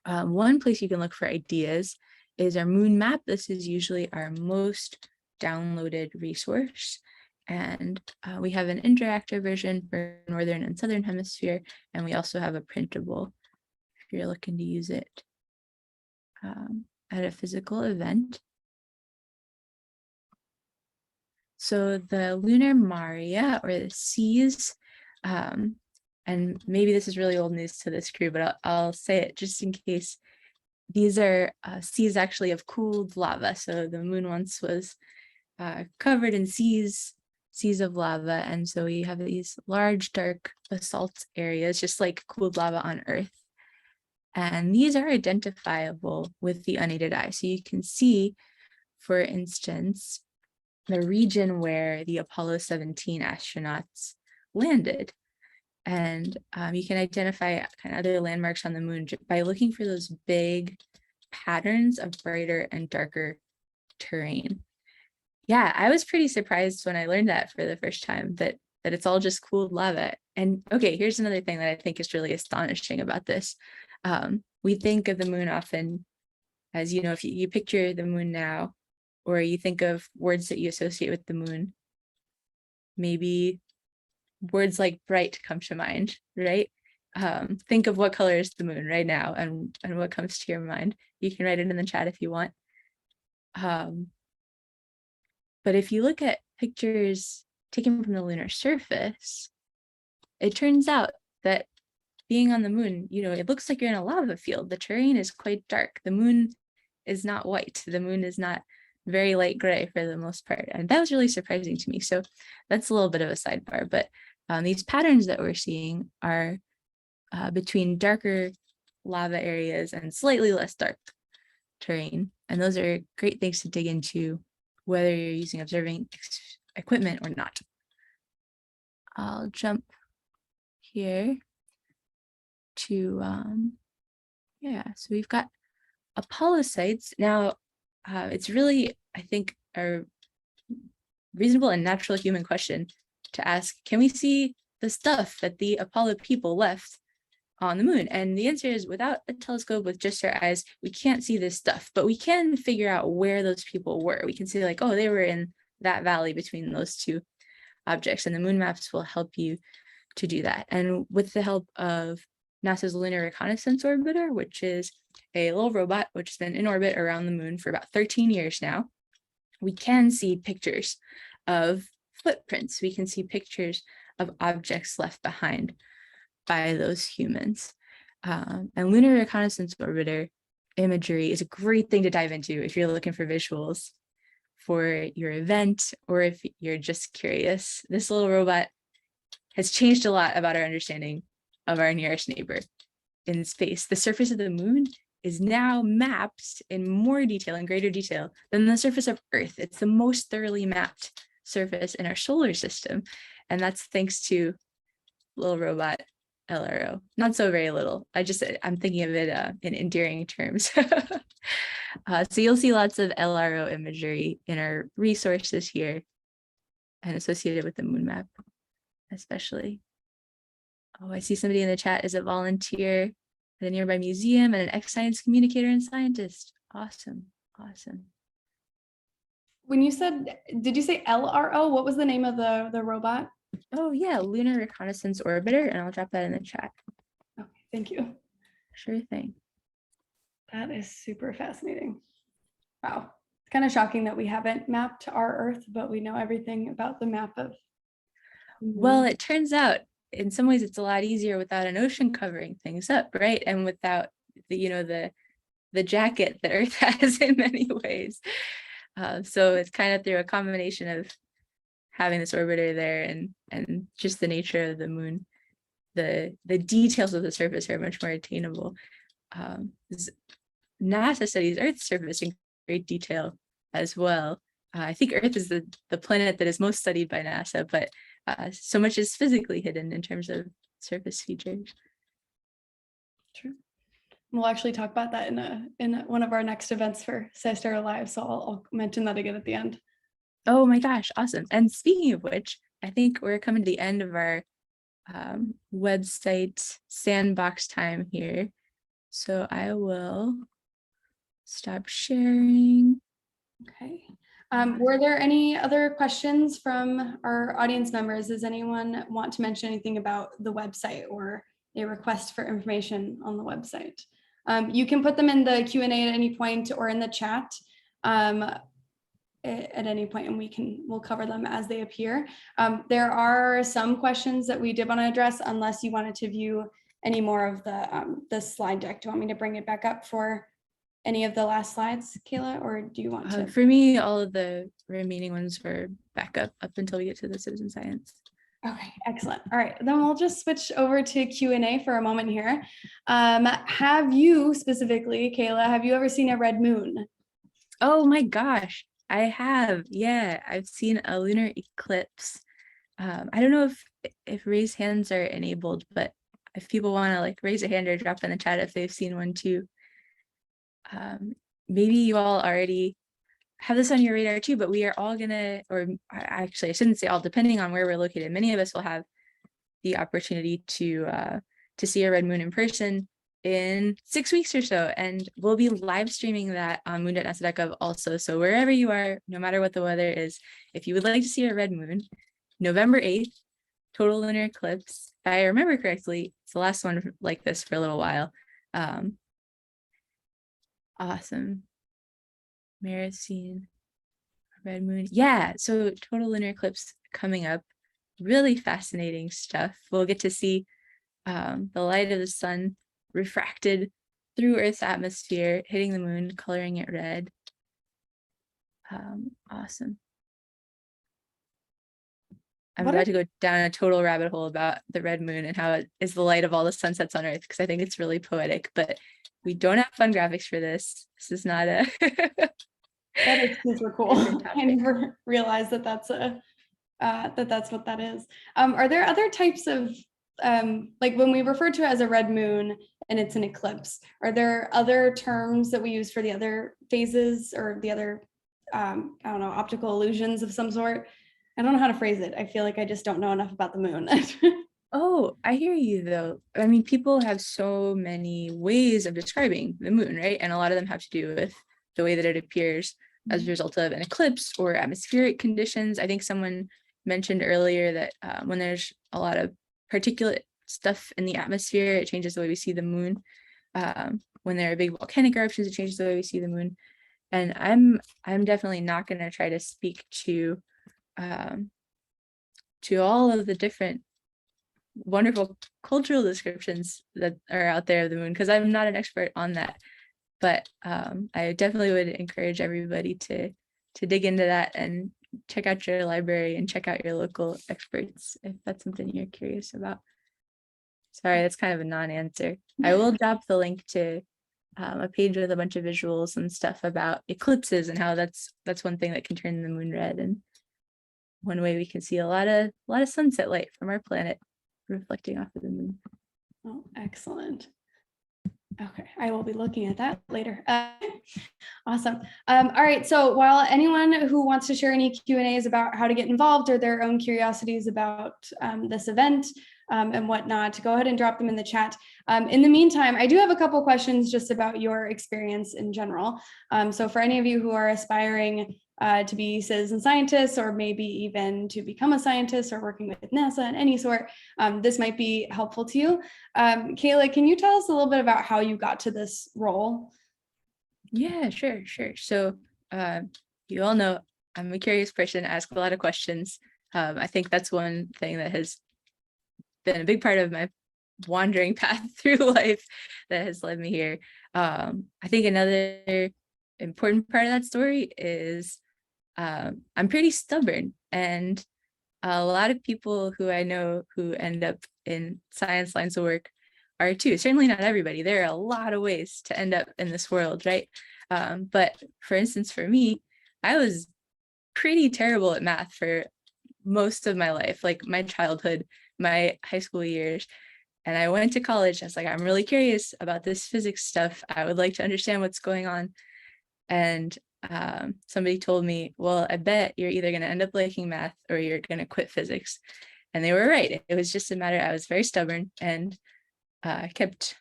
one place you can look for ideas is our moon map. This is usually our most downloaded resource. And we have an interactive version for Northern and Southern Hemisphere, and we also have a printable if you're looking to use it at a physical event. So the Lunar Maria, or the seas, and maybe this is really old news to this crew, but I'll say it just in case. These are seas actually of cooled lava. So the moon once was covered in seas of lava. And so we have these large, dark basalt areas, just like cooled lava on Earth. And these are identifiable with the unaided eye. So you can see, for instance, the region where the Apollo 17 astronauts landed. And you can identify kind of other landmarks on the moon by looking for those big patterns of brighter and darker terrain. Yeah, I was pretty surprised when I learned that for the first time, that it's all just cooled lava. And okay, here's another thing that I think is really astonishing about this. We think of the moon often as, if you picture the moon now, or you think of words that you associate with the moon, maybe words like bright come to mind, right? Think of what color is the moon right now and what comes to your mind. You can write it in the chat if you want. But if you look at pictures taken from the lunar surface, it turns out that being on the moon, it looks like you're in a lava field. The terrain is quite dark. The moon is not white. The moon is not very light gray for the most part. And that was really surprising to me. So that's a little bit of a sidebar. But these patterns that we're seeing are between darker lava areas and slightly less dark terrain. And those are great things to dig into, whether you're using observing equipment or not. I'll jump here to, so we've got Apollo sites. Now, it's really, I think, a reasonable and natural human question to ask, can we see the stuff that the Apollo people left on the moon? And the answer is, without a telescope, with just our eyes, we can't see this stuff, but we can figure out where those people were. We can see like, oh, they were in that valley between those two objects, and the moon maps will help you to do that. And with the help of NASA's Lunar Reconnaissance Orbiter, which is a little robot which has been in orbit around the moon for about 13 years now, we can see pictures of footprints. We can see pictures of objects left behind by those humans. And Lunar Reconnaissance Orbiter imagery is a great thing to dive into if you're looking for visuals for your event, or if you're just curious. This little robot has changed a lot about our understanding of our nearest neighbor in space. The surface of the moon is now mapped in more detail, in greater detail, than the surface of Earth. It's the most thoroughly mapped surface in our solar system. And that's thanks to little robot LRO. Not so very little. I'm thinking of it in endearing terms. So you'll see lots of LRO imagery in our resources here and associated with the moon map, especially. Oh, I see somebody in the chat is a volunteer at a nearby museum and an ex-science communicator and scientist. Awesome, awesome. When you said, did you say LRO? What was the name of the robot? Oh yeah, Lunar Reconnaissance Orbiter, and I'll drop that in the chat. Okay, thank you. Sure thing. That is super fascinating. Wow. It's kind of shocking that we haven't mapped our Earth, but we know everything about the map of. Well, it turns out in some ways it's a lot easier without an ocean covering things up, right? And without the jacket that Earth has in many ways. So it's kind of through a combination of having this orbiter there and just the nature of the moon. The details of the surface are much more attainable. NASA studies Earth's surface in great detail as well. I think Earth is the planet that is most studied by NASA, but so much is physically hidden in terms of surface features. True. We'll actually talk about that in one of our next events for SciStarter Live, so I'll mention that again at the end. Oh my gosh, awesome. And speaking of which, I think we're coming to the end of our website sandbox time here. So I will stop sharing. Okay. Were there any other questions from our audience members? Does anyone want to mention anything about the website or a request for information on the website? You can put them in the Q&A at any point or in the chat at any point, and we'll cover them as they appear. There are some questions that we did want to address, unless you wanted to view any more of the slide deck. Do you want me to bring it back up for any of the last slides, Caela, or do you want to? For me, all of the remaining ones were back up until we get to the citizen science. Okay, excellent. All right, then we'll just switch over to Q&A for a moment here. Have you specifically, Caela, have you ever seen a red moon? Oh my gosh, I have. Yeah, I've seen a lunar eclipse. I don't know if raised hands are enabled, but if people want to like raise a hand or drop in the chat if they've seen one too. Maybe you all already have this on your radar too, but we are all gonna, or actually I shouldn't say all, depending on where we're located, many of us will have the opportunity to see a red moon in person in 6 weeks or so, and we'll be live streaming that on moon.nasa.gov also. So wherever you are, no matter what the weather is, if you would like to see a red moon, November 8th, total lunar eclipse. If I remember correctly, it's the last one like this for a little while. Awesome. Marathon, red moon. Yeah, so total lunar eclipse coming up. Really fascinating stuff. We'll get to see the light of the sun refracted through Earth's atmosphere, hitting the moon, coloring it red. Awesome. I'm about to go down a total rabbit hole about the red moon and how it is the light of all the sunsets on Earth, because I think it's really poetic, but we don't have fun graphics for this. This is not a That is super cool. I never realized that that's what that is. Are there other types of like when we refer to it as a red moon and it's an eclipse, are there other terms that we use for the other phases or the other I don't know, optical illusions of some sort? I don't know how to phrase it. I feel like I just don't know enough about the moon. Oh, I hear you though. I mean, people have so many ways of describing the moon, right? And a lot of them have to do with the way that it appears as a result of an eclipse or atmospheric conditions. I think someone mentioned earlier that when there's a lot of particulate stuff in the atmosphere, it changes the way we see the moon. When there are big volcanic eruptions, it changes the way we see the moon. And I'm definitely not going to try to speak to all of the different wonderful cultural descriptions that are out there of the moon, because I'm not an expert on that. But I definitely would encourage everybody to dig into that and check out your library and check out your local experts if that's something you're curious about. Sorry, that's kind of a non-answer. I will drop the link to a page with a bunch of visuals and stuff about eclipses and how that's one thing that can turn the moon red, and one way we can see a lot of sunset light from our planet reflecting off of the moon. Oh, excellent. Okay, I will be looking at that later. Awesome. All right, so while anyone who wants to share any Q&As about how to get involved or their own curiosities about this event and whatnot, go ahead and drop them in the chat. In the meantime, I do have a couple questions just about your experience in general. So for any of you who are aspiring to be citizen scientists, or maybe even to become a scientist or working with NASA in any sort, this might be helpful to you. Caela, can you tell us a little bit about how you got to this role? Yeah, sure. So you all know I'm a curious person, ask a lot of questions. I think that's one thing that has been a big part of my wandering path through life that has led me here. I think another important part of that story is I'm pretty stubborn, and a lot of people who I know who end up in science lines of work are too. Certainly not everybody. There are a lot of ways to end up in this world, right? But for instance, for me, I was pretty terrible at math for most of my life, like my childhood, my high school years. And I went to college. I was like, I'm really curious about this physics stuff. I would like to understand what's going on. And somebody told me, well, I bet you're either going to end up liking math or you're going to quit physics. And they were right. It was just a matter, I was very stubborn and kept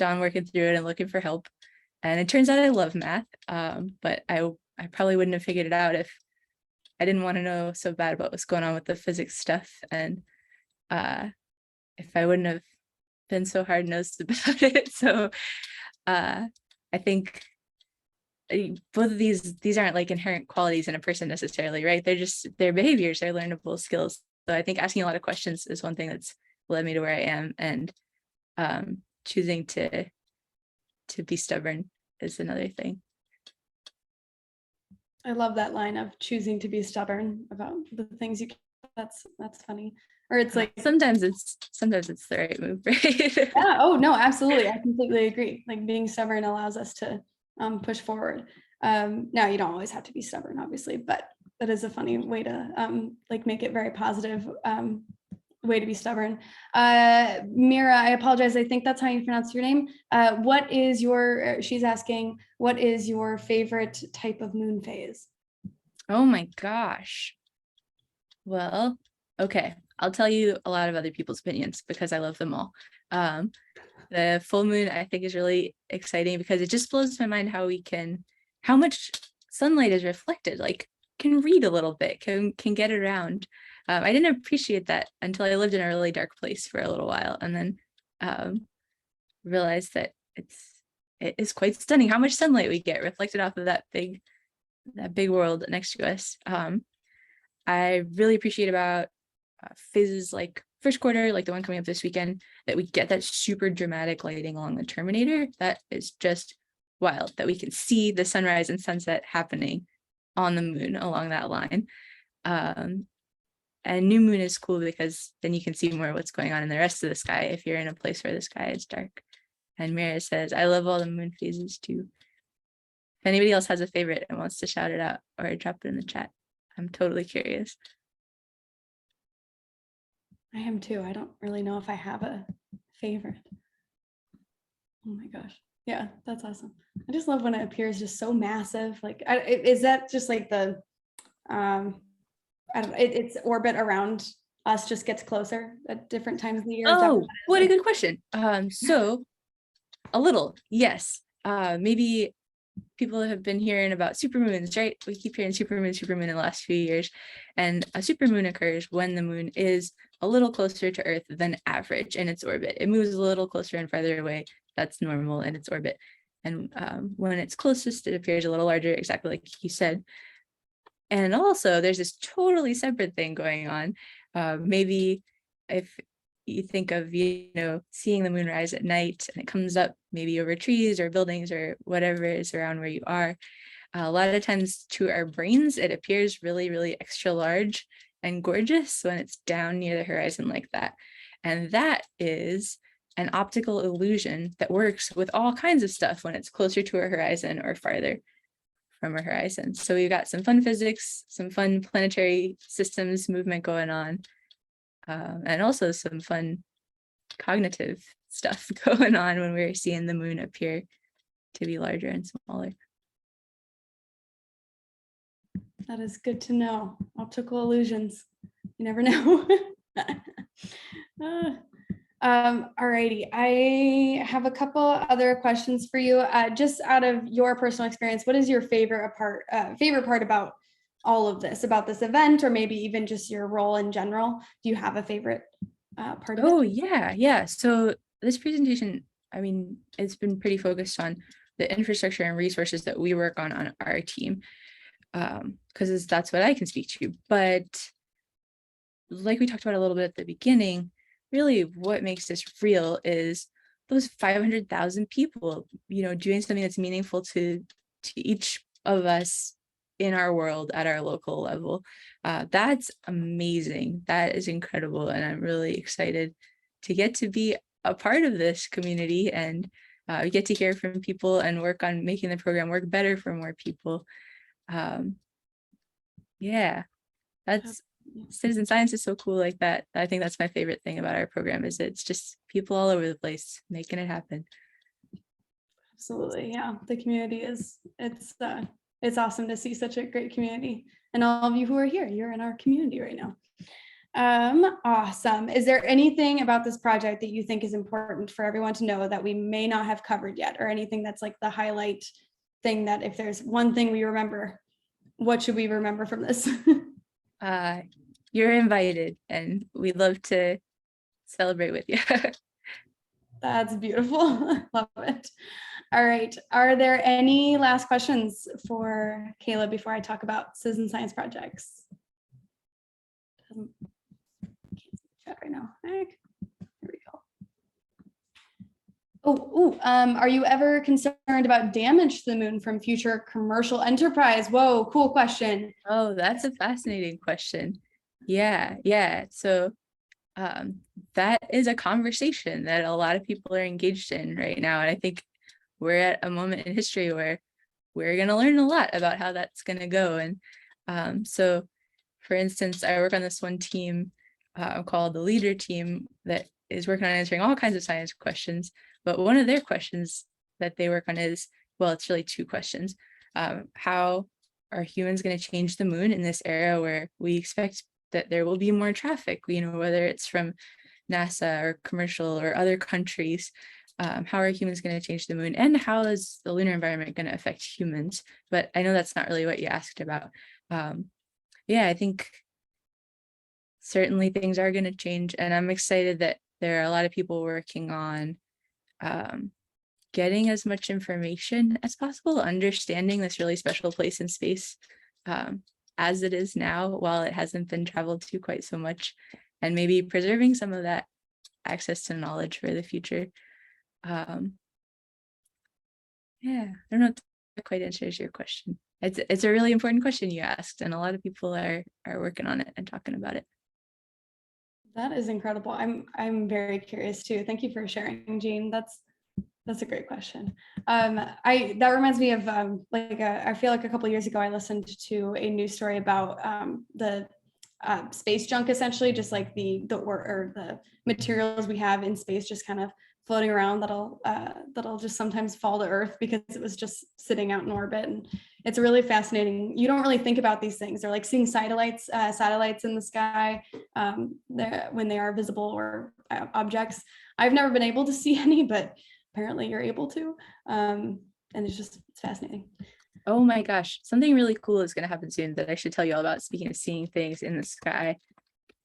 on working through it and looking for help. And it turns out I love math, but I probably wouldn't have figured it out if I didn't want to know so bad about what's going on with the physics stuff. And if I wouldn't have been so hard-nosed about it. So I think both of these aren't like inherent qualities in a person necessarily, right? They're just their behaviors, they're learnable skills. So I think asking a lot of questions is one thing that's led me to where I am, and choosing to be stubborn is another thing. I love that line of choosing to be stubborn about the things you can. That's funny. Or it's like sometimes it's the right move, right? yeah, oh no, absolutely. I completely agree. Like being stubborn allows us to push forward. Now you don't always have to be stubborn, obviously, but that is a funny way to like make it very positive way to be stubborn. Mira, I apologize. I think that's how you pronounce your name. What is your, she's asking, what is your favorite type of moon phase? Oh my gosh. Well, okay. I'll tell you a lot of other people's opinions because I love them all. The full moon I think is really exciting because it just blows my mind how much sunlight is reflected, like can read a little bit, can get around. I didn't appreciate that until I lived in a really dark place for a little while, and then realized that it is quite stunning how much sunlight we get reflected off of that big world next to us. I really appreciate about phases like first quarter, like the one coming up this weekend, that we get that super dramatic lighting along the terminator. That is just wild, that we can see the sunrise and sunset happening on the moon along that line. And new moon is cool because then you can see more of what's going on in the rest of the sky if you're in a place where the sky is dark. And Mira says, I love all the moon phases too. If anybody else has a favorite and wants to shout it out or drop it in the chat, I'm totally curious. I am too. I don't really know if I have a favorite. Oh my gosh. Yeah, that's awesome. I just love when it appears just so massive. Like, is that just like the, I don't know, its orbit around us just gets closer at different times of the year? Oh, what a good question. So a little, yes. Maybe people have been hearing about supermoons, right? We keep hearing supermoon in the last few years. And a supermoon occurs when the moon is a little closer to Earth than average in its orbit. It moves a little closer and farther away. That's normal in its orbit. And when it's closest, it appears a little larger, exactly like you said. And also there's this totally separate thing going on. Maybe if you think of, seeing the moon rise at night and it comes up maybe over trees or buildings or whatever is around where you are, a lot of times to our brains, it appears really, really extra large and gorgeous when it's down near the horizon like that. And that is an optical illusion that works with all kinds of stuff when it's closer to a horizon or farther from a horizon. So we've got some fun physics, some fun planetary systems movement going on, and also some fun cognitive stuff going on when we're seeing the moon appear to be larger and smaller. That is good to know. Optical illusions. You never know. Alrighty, I have a couple other questions for you. Just out of your personal experience, what is your favorite part about all of this, about this event, or maybe even just your role in general? Do you have a favorite part of it? Oh, yeah. So this presentation, I mean, it's been pretty focused on the infrastructure and resources that we work on our team, because that's what I can speak to. But like we talked about a little bit at the beginning, really what makes this real is those 500,000 people, doing something that's meaningful to each of us in our world at our local level. That's amazing. That is incredible. And I'm really excited to get to be a part of this community and get to hear from people and work on making the program work better for more people. Yeah, that's citizen science is so cool like that. I think that's my favorite thing about our program is it's just people all over the place making it happen. Absolutely. Yeah. The community it's awesome to see such a great community, and all of you who are here, you're in our community right now. Awesome. Is there anything about this project that you think is important for everyone to know that we may not have covered yet, or anything that's like the highlight thing that if there's one thing we remember, what should we remember from this? You're invited and we'd love to celebrate with you. That's beautiful. Love it. All right. Are there any last questions for Caela before I talk about citizen science projects? Can't see the chat right now. Here we go. Are you ever concerned about damage to the moon from future commercial enterprise? Whoa, cool question. Oh, that's a fascinating question. Yeah. So that is a conversation that a lot of people are engaged in right now. And I think we're at a moment in history where we're going to learn a lot about how that's going to go. And so, for instance, I work on this one team called the Leader Team that is working on answering all kinds of science questions. But one of their questions that they work on is, well, it's really two questions. How are humans going to change the moon in this era where we expect that there will be more traffic, whether it's from NASA or commercial or other countries? How are humans going to change the moon, and how is the lunar environment going to affect humans? But I know that's not really what you asked about. I think certainly things are going to change, and I'm excited that there are a lot of people working on getting as much information as possible, understanding this really special place in space as it is now, while it hasn't been traveled to quite so much, and maybe preserving some of that access to knowledge for the future. I don't know if that quite answers your question. It's a really important question you asked, and a lot of people are working on it and talking about it. That is incredible. I'm very curious too. Thank you for sharing, Jean. That's a great question. That reminds me of I feel like a couple of years ago I listened to a news story about the space junk, essentially, just like the materials we have in space just kind of floating around that'll just sometimes fall to Earth because it was just sitting out in orbit. And it's really fascinating. You don't really think about these things. They're like seeing satellites in the sky when they are visible or objects. I've never been able to see any, but apparently you're able to. And it's fascinating. Oh my gosh, something really cool is going to happen soon that I should tell you all about. Speaking of seeing things in the sky,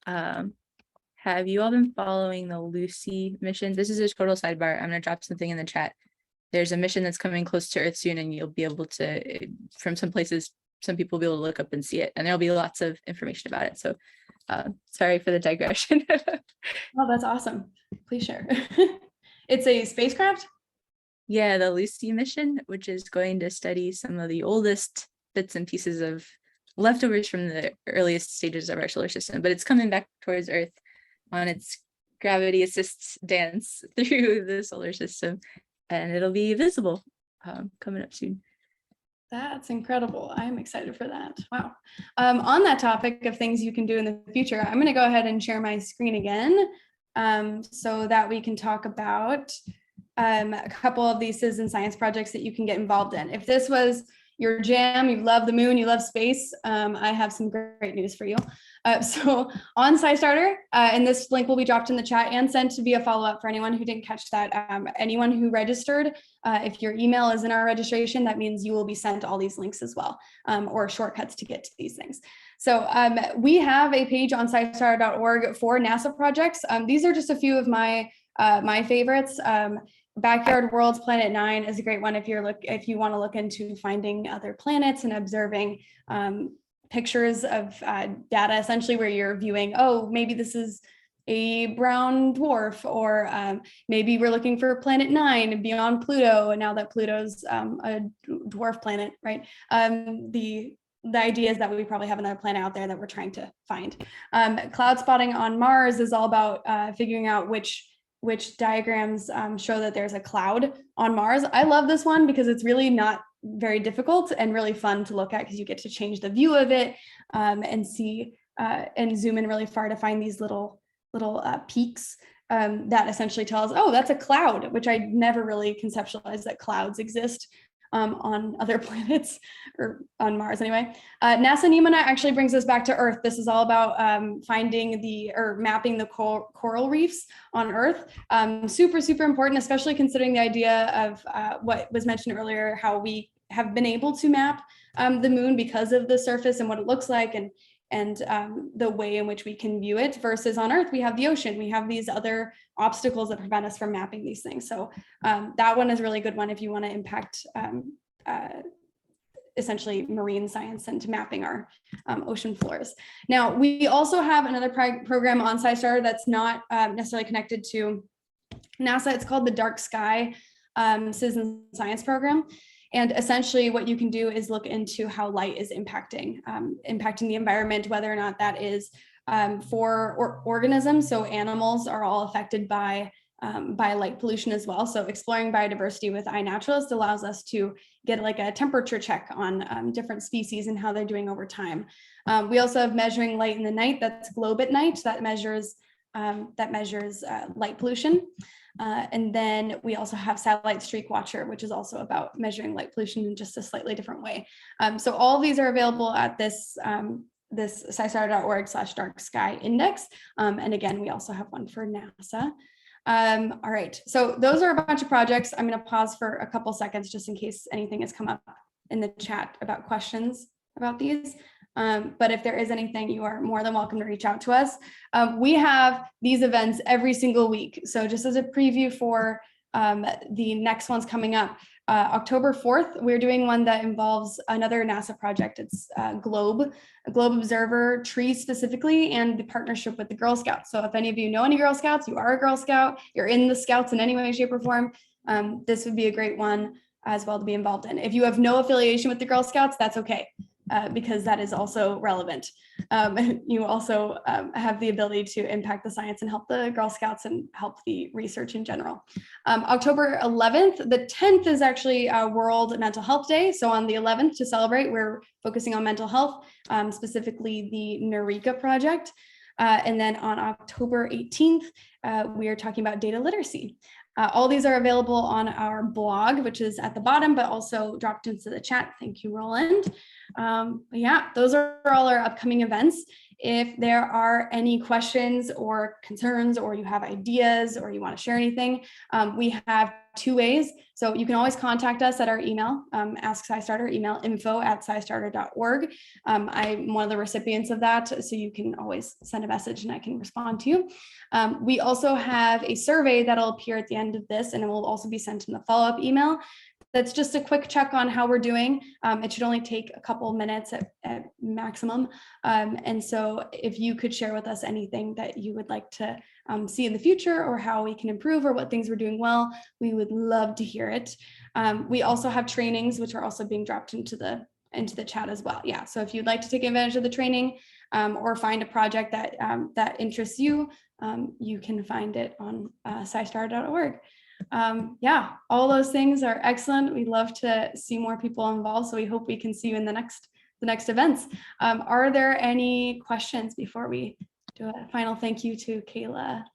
have you all been following the Lucy mission? This is a total sidebar. I'm going to drop something in the chat. There's a mission that's coming close to Earth soon, and you'll be able to, from some places, some people will be able to look up and see it, and there'll be lots of information about it. So sorry for the digression. Oh, that's awesome. Please share. It's a spacecraft? Yeah, the Lucy mission, which is going to study some of the oldest bits and pieces of leftovers from the earliest stages of our solar system, but it's coming back towards Earth on its gravity assist dance through the solar system, and it'll be visible coming up soon. That's incredible. I'm excited for that. Wow. On that topic of things you can do in the future, I'm going to go ahead and share my screen again so that we can talk about a couple of these citizen science projects that you can get involved in. If this was your jam, you love the moon, you love space, I have some great news for you. So on SciStarter, and this link will be dropped in the chat and sent to be a follow-up for anyone who didn't catch that. Anyone who registered, if your email is in our registration, that means you will be sent all these links as well, or shortcuts to get to these things. So we have a page on SciStarter.org for NASA projects. These are just a few of my favorites. Backyard Worlds Planet 9 is a great one if you want to look into finding other planets and observing pictures of data, essentially where you're viewing, oh, maybe this is a brown dwarf, or maybe we're looking for planet 9 beyond Pluto, and now that Pluto's a dwarf planet, right? The idea is that we probably have another planet out there that we're trying to find. Cloud spotting on Mars is all about figuring out which diagrams show that there's a cloud on Mars. I love this one because it's really not very difficult and really fun to look at, because you get to change the view of it and see and zoom in really far to find these little peaks that essentially tell us, oh, that's a cloud, which I never really conceptualized that clouds exist on other planets, or on Mars anyway. NASA NEMA actually brings us back to Earth. This is all about mapping the coral reefs on Earth. Super, super important, especially considering the idea of what was mentioned earlier, how we have been able to map the moon because of the surface and what it looks like, and the way in which we can view it, versus on Earth, we have the ocean. We have these other obstacles that prevent us from mapping these things. So that one is a really good one if you want to impact essentially marine science and to mapping our ocean floors. Now, we also have another program on SciStarter that's not necessarily connected to NASA. It's called the Dark Sky Citizen Science Program. And essentially what you can do is look into how light is impacting the environment, whether or not that is for organisms. So animals are all affected by light pollution as well. So exploring biodiversity with iNaturalist allows us to get like a temperature check on different species and how they're doing over time. We also have measuring light in the night. That's Globe at Night. That measures light pollution. And then we also have Satellite Streak Watcher, which is also about measuring light pollution in just a slightly different way. So all of these are available at this SciStarter.org/dark sky index. And again, we also have one for NASA. All right, so those are a bunch of projects. I'm going to pause for a couple seconds just in case anything has come up in the chat about questions about these. But if there is anything, you are more than welcome to reach out to us. We have these events every single week. So just as a preview for the next ones coming up, October 4th, we're doing one that involves another NASA project. It's Globe Observer Tree specifically, and the partnership with the Girl Scouts. So if any of you know any Girl Scouts, you are a Girl Scout, you're in the Scouts in any way, shape, or form, this would be a great one as well to be involved in. If you have no affiliation with the Girl Scouts, that's okay. Because that is also relevant. You also have the ability to impact the science and help the Girl Scouts and help the research in general. October 11th, the 10th is actually World Mental Health Day. So on the 11th, to celebrate, we're focusing on mental health, specifically the Narika project. And then on October 18th, we are talking about data literacy. All these are available on our blog, which is at the bottom, but also dropped into the chat. Thank you, Roland. Yeah, those are all our upcoming events. If there are any questions or concerns, or you have ideas, or you want to share anything, we have two ways. So you can always contact us at our email, Ask SciStarter, email info@scistarter.org. I'm one of the recipients of that, so you can always send a message and I can respond to you. We also have a survey that'll appear at the end of this, and it will also be sent in the follow-up email. That's just a quick check on how we're doing. It should only take a couple of minutes at maximum. And so if you could share with us anything that you would like to see in the future, or how we can improve, or what things we're doing well, we would love to hear it. We also have trainings, which are also being dropped into the chat as well. Yeah, so if you'd like to take advantage of the training, or find a project that interests you, you can find it on SciStarter.org. Yeah, all those things are excellent. We'd love to see more people involved, so we hope we can see you in the next events. Are there any questions before we do a final thank you to Caela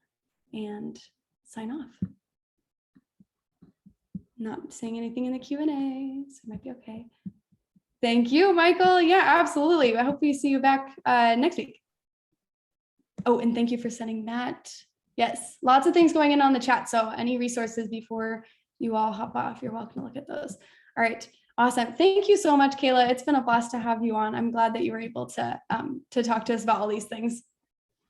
and sign off? Not saying anything in the Q&A, so it might be okay. Thank you, Michael. Yeah, absolutely. I hope we see you back next week. Oh, and thank you for sending that. Yes, lots of things going on the chat. So any resources before you all hop off, you're welcome to look at those. All right, awesome. Thank you so much, Caela. It's been a blast to have you on. I'm glad that you were able to talk to us about all these things.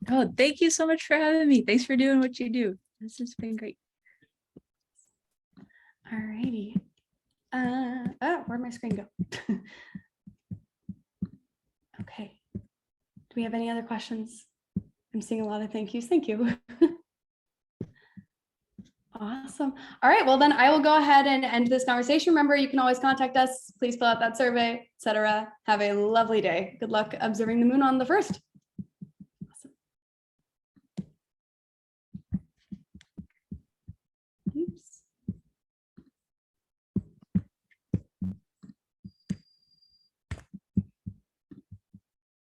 Oh, thank you so much for having me. Thanks for doing what you do. This has been great. All righty. Oh, where'd my screen go? Okay. Do we have any other questions? I'm seeing a lot of thank yous. Thank you. Awesome. All right, well then I will go ahead and end this conversation. Remember, you can always contact us. Please fill out that survey, etc. Have a lovely day. Good luck observing the moon on the 1st.